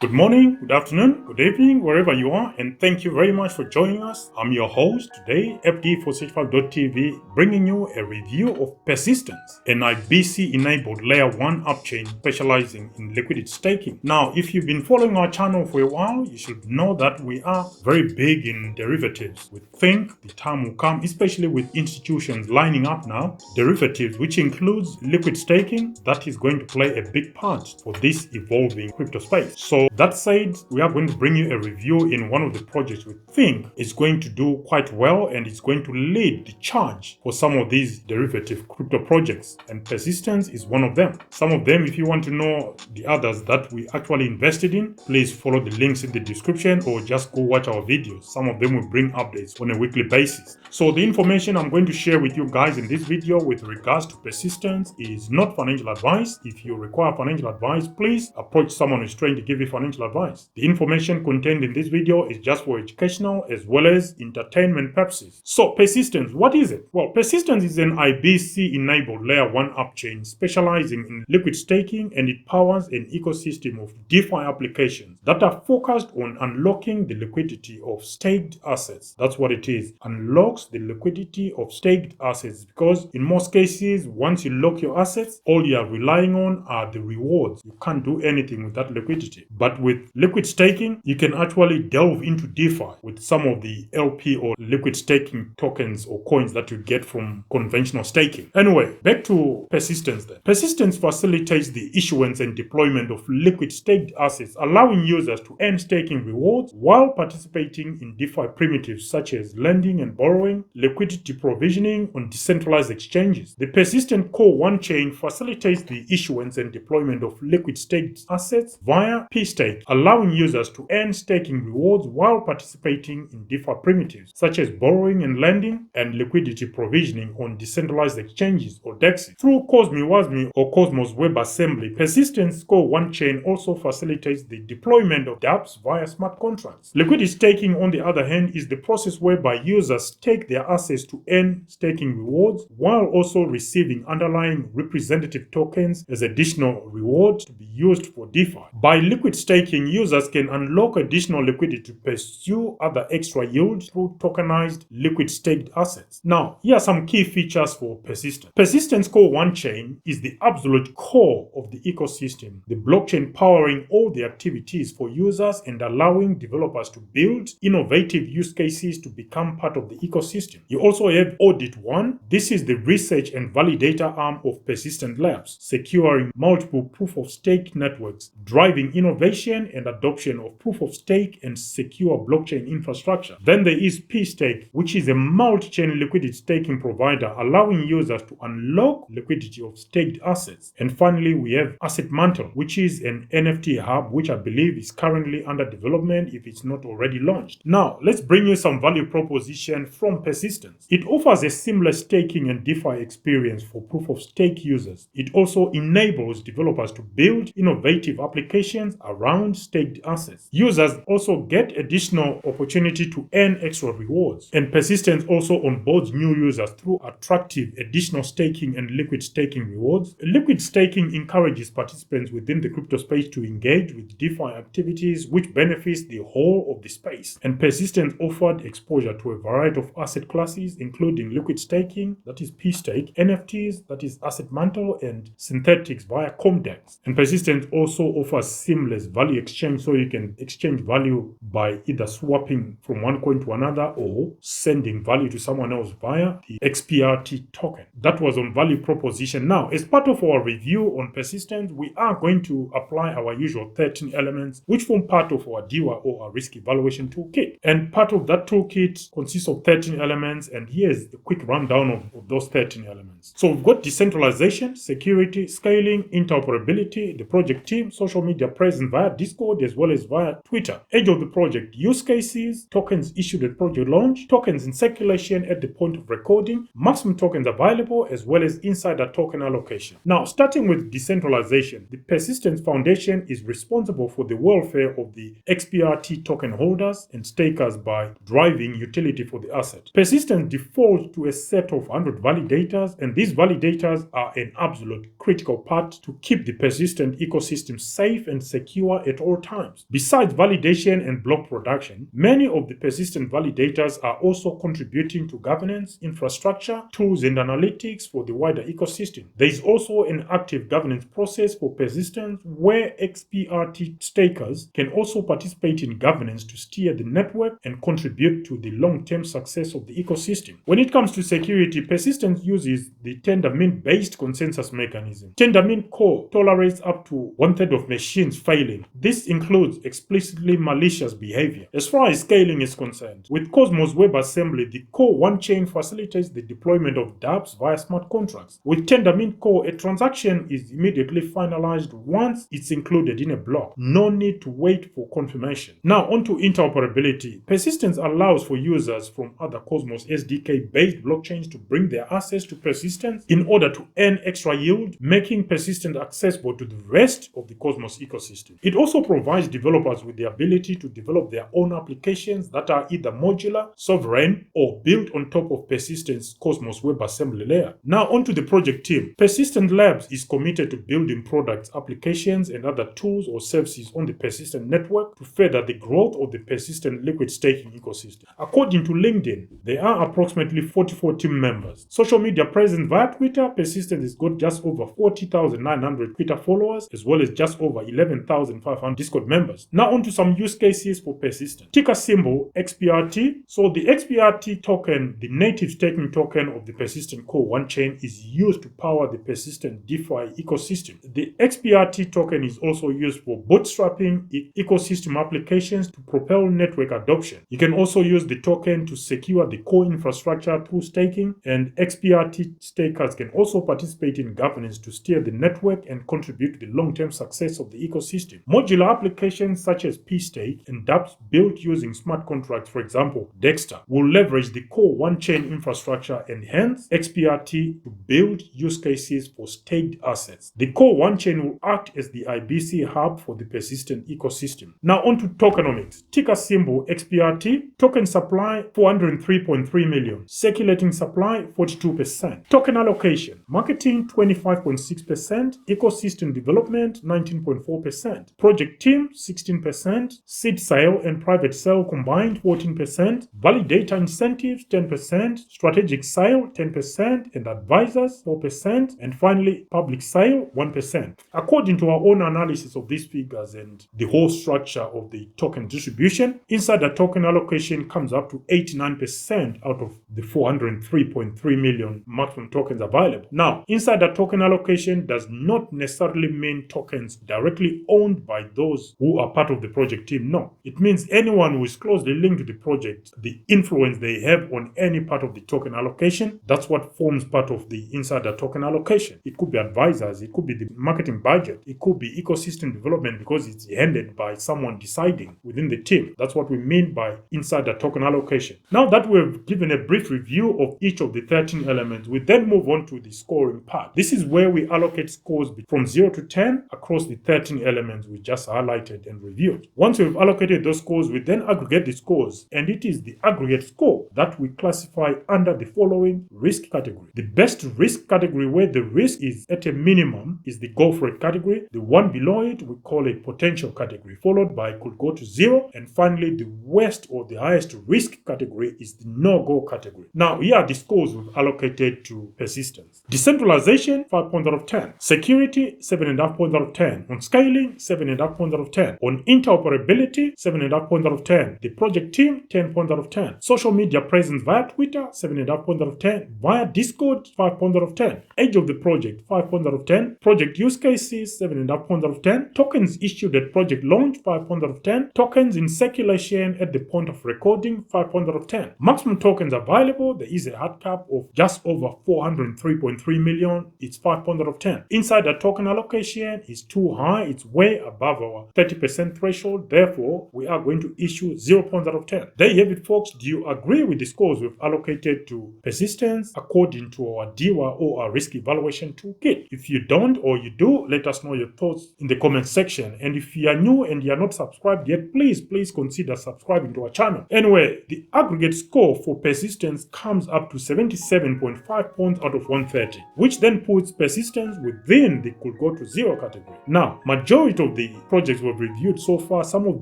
Good morning, good afternoon, good evening, wherever you are, and thank you very much for joining us. I'm your host today, FD465.tv, bringing you a review of Persistence, an IBC-enabled Layer 1 upchain specializing in liquidity staking. Now, if you've been following our channel for a while, you should know that we are very big in derivatives. We think the time will come, especially with institutions lining up now, derivatives, which includes liquid staking, that is going to play a big part for this evolving crypto space. So that said, we are going to bring you a review in one of the projects we think is going to do quite well and it's going to lead the charge for some of these derivative crypto projects, and Persistence is one of them. Some of them, if you want to know the others that we actually invested in, please follow the links in the description or just go watch our videos. Some of them will bring updates on a weekly basis. So the information I'm going to share with you guys in this video with regards to Persistence is not financial advice. If you require financial advice, please approach someone who's trained to give you financial advice. The information contained in this video is just for educational as well as entertainment purposes. So Persistence, what is it? Well, Persistence is an IBC-enabled Layer 1 upchain specializing in liquid staking, and it powers an ecosystem of DeFi applications that are focused on unlocking the liquidity of staked assets. That's what it is. Unlocks the liquidity of staked assets, because in most cases, once you lock your assets, all you are relying on are the rewards. You can't do anything with that liquidity. But with liquid staking, you can actually delve into DeFi with some of the LP or liquid staking tokens or coins that you get from conventional staking. Anyway, back to Persistence then. Persistence facilitates the issuance and deployment of liquid staked assets, allowing users to earn staking rewards while participating in DeFi primitives such as lending and borrowing, liquidity provisioning on decentralized exchanges. The Persistent Core 1 chain facilitates the issuance and deployment of liquid staked assets via P-Stake, allowing users to earn staking rewards while participating in DeFi primitives such as borrowing and lending and liquidity provisioning on decentralized exchanges or DEXs. Through Cosmos or Cosmos WebAssembly, Persistence Core 1 chain also facilitates the deployment of dApps via smart contracts. Liquidity staking, on the other hand, is the process whereby users stake their assets to earn staking rewards while also receiving underlying representative tokens as additional rewards to be used for DeFi. By liquid staking, users can unlock additional liquidity to pursue other extra yield through tokenized liquid staked assets. Now, here are some key features for Persistence. Persistence Core 1 chain is the absolute core of the ecosystem, the blockchain powering all the activities for users and allowing developers to build innovative use cases to become part of the ecosystem. You also have Audit 1. This is the research and validator arm of Persistent Labs, securing multiple proof-of-stake networks, driving innovation and adoption of proof-of-stake and secure blockchain infrastructure. Then there is P-Stake, which is a multi-chain liquidity staking provider, allowing users to unlock liquidity of staked assets. And finally, we have Asset Mantle, which is an NFT hub, which I believe is currently under development if it's not already launched. Now, let's bring you some value proposition from Persistence. It offers a seamless staking and DeFi experience for proof-of-stake users. It also enables developers to build innovative applications around staked assets. Users also get additional opportunity to earn extra rewards. And Persistence also onboards new users through attractive additional staking and liquid staking rewards. Liquid staking encourages participants within the crypto space to engage with DeFi activities, which benefits the whole of the space. And Persistence offered exposure to a variety of asset classes, including liquid staking, that is P-Stake, NFTs, that is Asset Mantle, and synthetics via Comdex. And Persistence also offers seamless value exchange, so you can exchange value by either swapping from one coin to another or sending value to someone else via the XPRT token. That was on value proposition. Now, as part of our review on Persistence, we are going to apply our usual 13 elements, which form part of our DEWA or our risk evaluation toolkit. And part of that toolkit consists of 13 elements, and here's a quick rundown of those 13 elements. So we've got decentralization, security, scaling, interoperability, the project team, social media presence via Discord as well as via Twitter, age of the project, use cases, tokens issued at project launch, tokens in circulation at the point of recording, maximum tokens available, as well as insider token allocation. Now, starting with decentralization, the Persistence Foundation is responsible for the welfare of the XPRT token holders and stakers by driving utility for the asset. Persistence defaults to a set of 100 validators, and these validators are an absolute critical part to keep the Persistent ecosystem safe and secure secure at all times. Besides validation and block production, many of the persistent validators are also contributing to governance, infrastructure, tools, and analytics for the wider ecosystem. There is also an active governance process for persistence where XPRT stakers can also participate in governance to steer the network and contribute to the long-term success of the ecosystem. When it comes to security, persistence uses the Tendermint-based consensus mechanism. Tendermint core tolerates up to 1/3 of machines failing. This includes explicitly malicious behavior. As far as scaling is concerned, with Cosmos WebAssembly, the Core 1 chain facilitates the deployment of dApps via smart contracts. With Tendermint Core, a transaction is immediately finalized once it's included in a block. No need to wait for confirmation. Now onto interoperability. Persistence allows for users from other Cosmos SDK-based blockchains to bring their assets to Persistence in order to earn extra yield, making Persistence accessible to the rest of the Cosmos ecosystem. It also provides developers with the ability to develop their own applications that are either modular, sovereign, or built on top of Persistence Cosmos WebAssembly layer. Now onto the project team. Persistent Labs is committed to building products, applications, and other tools or services on the Persistent network to further the growth of the Persistent liquid staking ecosystem. According to LinkedIn, there are approximately 44 team members. Social media presence via Twitter, Persistent has got just over 40,900 Twitter followers, as well as just over 11,500 Discord members. Now onto some use cases for Persistent. Ticker symbol XPRT. So the XPRT token, the native staking token of the Persistent Core 1 chain, is used to power the Persistent DeFi ecosystem. The XPRT token is also used for bootstrapping ecosystem applications to propel network adoption. You can also use the token to secure the core infrastructure through staking, and XPRT stakers can also participate in governance to steer the network and contribute to the long-term success of the ecosystem. Modular applications such as pStake and dApps built using smart contracts, for example, Dexter, will leverage the Core 1 chain infrastructure and hence XPRT to build use cases for staked assets. The Core 1 chain will act as the IBC hub for the Persistent ecosystem. Now onto tokenomics. Ticker symbol XPRT. Token supply 403.3 million. Circulating supply 42%. Token allocation. Marketing 25.6%. Ecosystem development 19.4%. Project team 16%. Seed sale and private sale combined 14%. Validator incentives 10%. Strategic sale 10%. And advisors 4%. And finally public sale 1%. According to our own analysis of these figures and the whole structure of the token distribution, insider token allocation comes up to 89% out of the 403.3 million maximum tokens available. Now, insider token allocation does not necessarily mean tokens directly owned by those who are part of the project team. No, it means anyone who is closely linked to the project, the influence they have on any part of the token allocation, that's what forms part of the insider token allocation. It could be advisors, it could be the marketing budget, it could be ecosystem development because it's handled by someone deciding within the team. That's what we mean by insider token allocation. Now that we've given a brief review of each of the 13 elements, we then move on to the scoring part. This is where we allocate scores from 0 to 10 across the 13 elements we just highlighted and reviewed. Once we've allocated those scores, we then aggregate the scores, and it is the aggregate score that we classify under the following risk category. The best risk category, where the risk is at a minimum, is the go for it category. The one below it we call a potential category, followed by could go to 0, and finally the worst or the highest risk category is the no-go category. Now here are the scores we've allocated to persistence. Decentralization 5 points out of 10. Security 7.5 points out of 10. On scaling 7.5 points out of 10. On interoperability 7.5 points out of 10. The project team 10 points out of 10. Social media presence via Twitter 7.5 points out of 10. Via Discord 5 points out of 10. Age of the project 5 points out of 10. Project use cases 7.5 points out of 10. Tokens issued at project launch 5 points out of 10. Tokens in circulation at the point of recording 5 points out of 10. Maximum tokens available, there is a hard cap of just over 403.3 million. It's 5 points out of 10. Insider token allocation is too high. It's way above our 30% threshold. Therefore, we are going to issue 0 points out of 10. There you have it, folks. Do you agree with the scores we've allocated to persistence according to our DEWA or our risk evaluation toolkit? If you don't or you do, let us know your thoughts in the comment section. And if you are new and you are not subscribed yet, please consider subscribing to our channel. Anyway, the aggregate score for persistence comes up to 77.5 points out of 130, which then puts persistence within the could go to 0 category. Now, majority of the projects we've reviewed so far, some of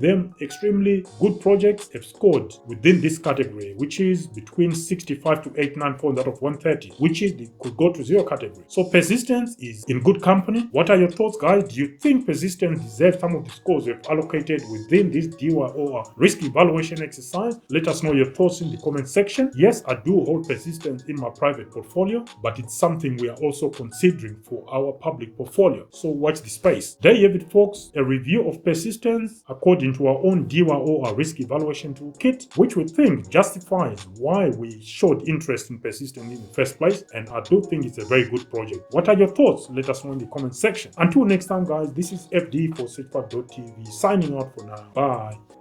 them extremely good projects, have scored within this category, which is between 65 to 89 points out of 130, which is they could go to zero category. So persistence is in good company. What are your thoughts, guys? Do you think persistence deserves some of the scores we've allocated within this DYO or risk evaluation exercise? Let us know your thoughts in the comment section. Yes, I do hold persistence in my private portfolio, but it's something we are also considering for our public portfolio. So watch the space. There you have it, folks. A review of persistence according to our own DYO or risk evaluation toolkit, which we think justifies why we showed interest in persistence in the first place. And I do think it's a very good project. What are your thoughts? Let us know in the comment section. Until next time, guys, this is FD for specialising signing out for now. Bye.